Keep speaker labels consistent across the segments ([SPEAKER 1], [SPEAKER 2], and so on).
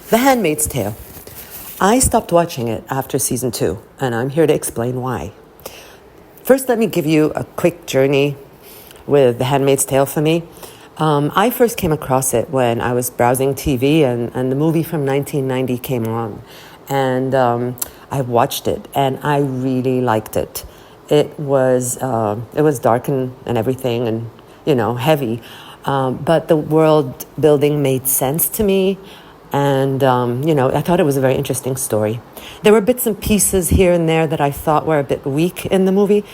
[SPEAKER 1] The Handmaid's Tale. I stopped watching it after season 2, and I'm here to explain why. First, let me give you a quick journey with The Handmaid's Tale for me. I first came across it when I was browsing TV and the movie from 1990 came on. And I watched it and I really liked it. It was dark and everything and, heavy. But the world building made sense to me. And, I thought it was a very interesting story. There were bits and pieces here and there that I thought were a bit weak in the movie.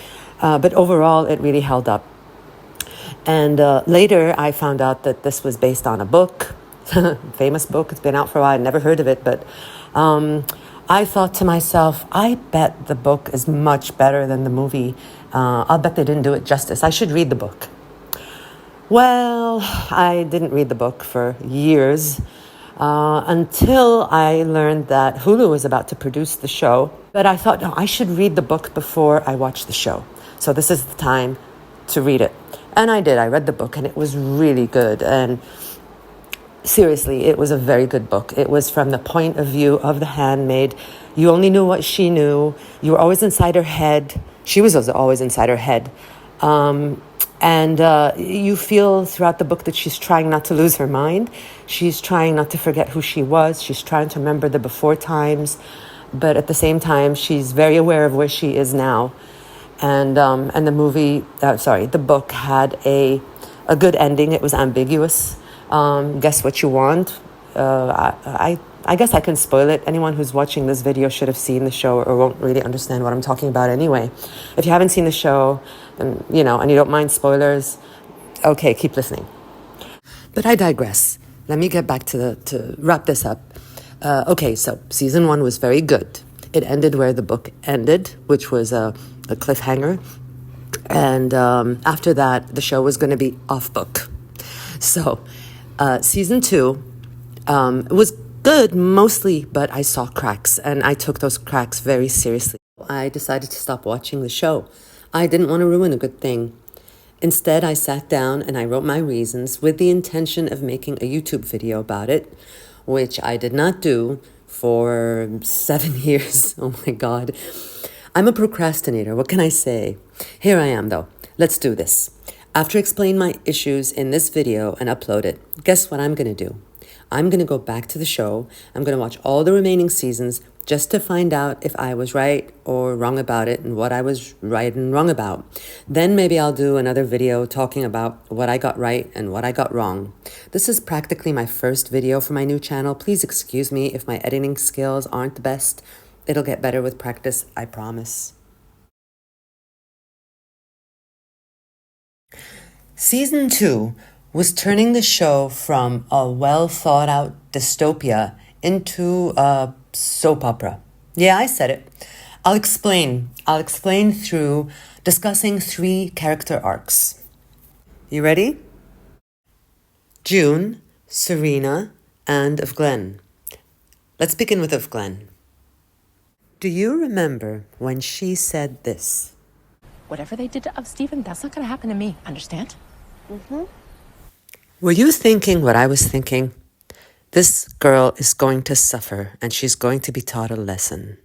[SPEAKER 1] But overall, it really held up. And later, I found out that this was based on a book, famous book. It's been out for a while. I never heard of it. But I thought to myself, I bet the book is much better than the movie. I'll bet they didn't do it justice. I should read the book. Well, I didn't read the book for years until I learned that Hulu was about to produce the show. But I thought, no, I should read the book before I watch the show. So this is the time to read it. And I did. I read the book and it was really good. And seriously, it was a very good book. It was from the point of view of the handmaid. You only knew what she knew. You were always inside her head. She was also always inside her head. And you feel throughout the book that she's trying not to lose her mind. She's trying not to forget who she was. She's trying to remember the before times. But at the same time, she's very aware of where she is now. And the book had a good ending. It was ambiguous. Guess what you want. I guess I can spoil it. Anyone who's watching this video should have seen the show or won't really understand what I'm talking about anyway. If you haven't seen the show, and you don't mind spoilers, okay, keep listening. But I digress. Let me get back to wrap this up. Okay, so season 1 was very good. It ended where the book ended, which was a cliffhanger. And after that, the show was going to be off book. So season 2 was good mostly, but I saw cracks and I took those cracks very seriously. I decided to stop watching the show. I didn't want to ruin a good thing. Instead, I sat down and I wrote my reasons with the intention of making a YouTube video about it, which I did not do for 7 years. Oh my God. I'm a procrastinator. What can I say? Here I am though. Let's do this. After explaining my issues in this video and upload it, guess what I'm going to do? I'm going to go back to the show. I'm going to watch all the remaining seasons just to find out if I was right or wrong about it and what I was right and wrong about. Then maybe I'll do another video talking about what I got right and what I got wrong. This is practically my first video for my new channel. Please excuse me if my editing skills aren't the best. It'll get better with practice, I promise. Season 2 was turning the show from a well-thought-out dystopia into a soap opera. Yeah, I said it. I'll explain. I'll explain through discussing 3 character arcs. You ready? June, Serena, and OfGlen. Let's begin with OfGlen. Do you remember when she said this?
[SPEAKER 2] Whatever they did to Stephen, that's not going to happen to me. Understand? Mm-hmm.
[SPEAKER 1] Were you thinking what I was thinking? This girl is going to suffer and she's going to be taught a lesson.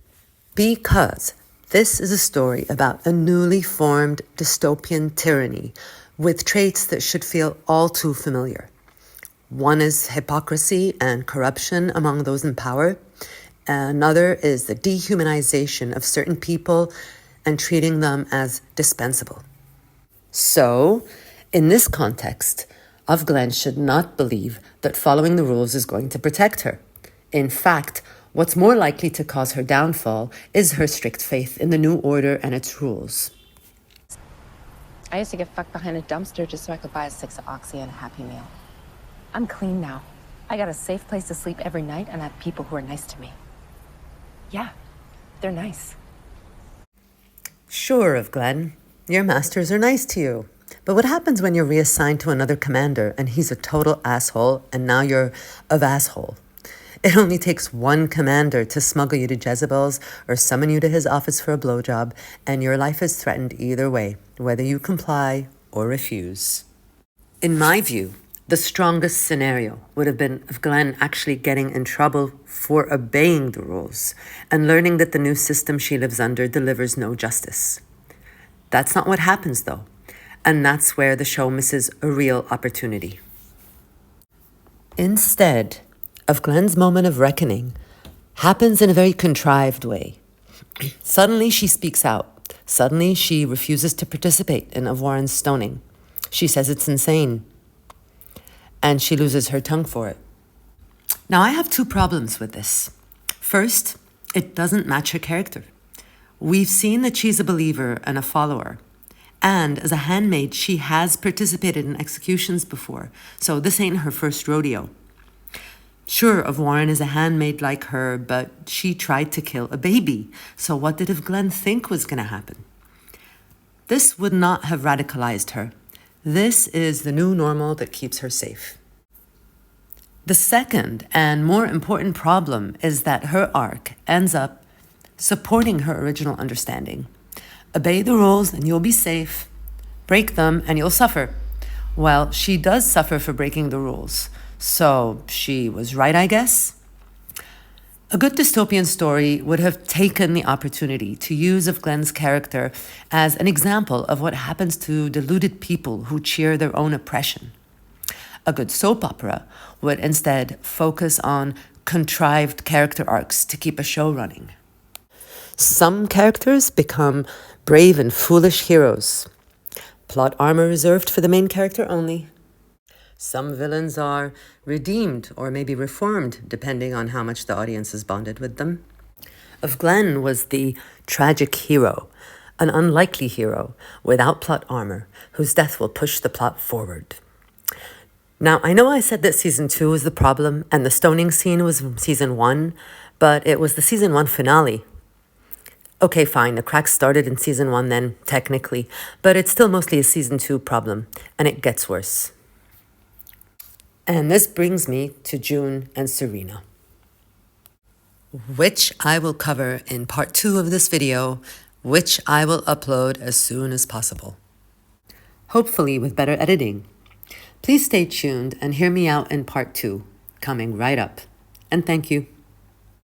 [SPEAKER 1] Because this is a story about a newly formed dystopian tyranny with traits that should feel all too familiar. One is hypocrisy and corruption among those in power. Another is the dehumanization of certain people and treating them as dispensable. So, in this context, OfGlen should not believe that following the rules is going to protect her. In fact, what's more likely to cause her downfall is her strict faith in the new order and its rules.
[SPEAKER 2] I used to get fucked behind a dumpster just so I could buy a 6 of Oxy and a Happy Meal. I'm clean now. I got a safe place to sleep every night and I have people who are nice to me. Yeah, they're nice.
[SPEAKER 1] Sure, OfGlen. Your masters are nice to you. But what happens when you're reassigned to another commander and he's a total asshole and now you're of asshole? It only takes one commander to smuggle you to Jezebel's or summon you to his office for a blowjob and your life is threatened either way, whether you comply or refuse. In my view, The strongest scenario would have been of Glenn actually getting in trouble for obeying the rules and learning that the new system she lives under delivers no justice. That's not what happens, though, and that's where the show misses a real opportunity. Instead, OfGlen's moment of reckoning happens in a very contrived way. Suddenly she speaks out. Suddenly she refuses to participate in Warren's stoning. She says it's insane. And she loses her tongue for it. Now, I have two problems with this. First, it doesn't match her character. We've seen that she's a believer and a follower. And as a handmaid, she has participated in executions before, so this ain't her first rodeo. Sure, Warren is a handmaid like her, but she tried to kill a baby. So what did OfGlen think was going to happen? This would not have radicalized her. This is the new normal that keeps her safe. The second and more important problem is that her arc ends up supporting her original understanding. Obey the rules and you'll be safe. Break them and you'll suffer. Well, she does suffer for breaking the rules. So she was right, I guess. A good dystopian story would have taken the opportunity to use OfGlen's character as an example of what happens to deluded people who cheer their own oppression. A good soap opera would instead focus on contrived character arcs to keep a show running. Some characters become brave and foolish heroes. Plot armor reserved for the main character only. Some villains are redeemed or maybe reformed, depending on how much the audience is bonded with them. OfGlen was the tragic hero, an unlikely hero without plot armor, whose death will push the plot forward. Now, I know I said that season 2 was the problem and the stoning scene was from season 1, but it was the season 1 finale. Okay, fine, the cracks started in season 1 then, technically, but it's still mostly a season 2 problem, and it gets worse. And this brings me to June and Serena, which I will cover in part 2 of this video, which I will upload as soon as possible. Hopefully with better editing. Please stay tuned and hear me out in part 2, coming right up. And thank you.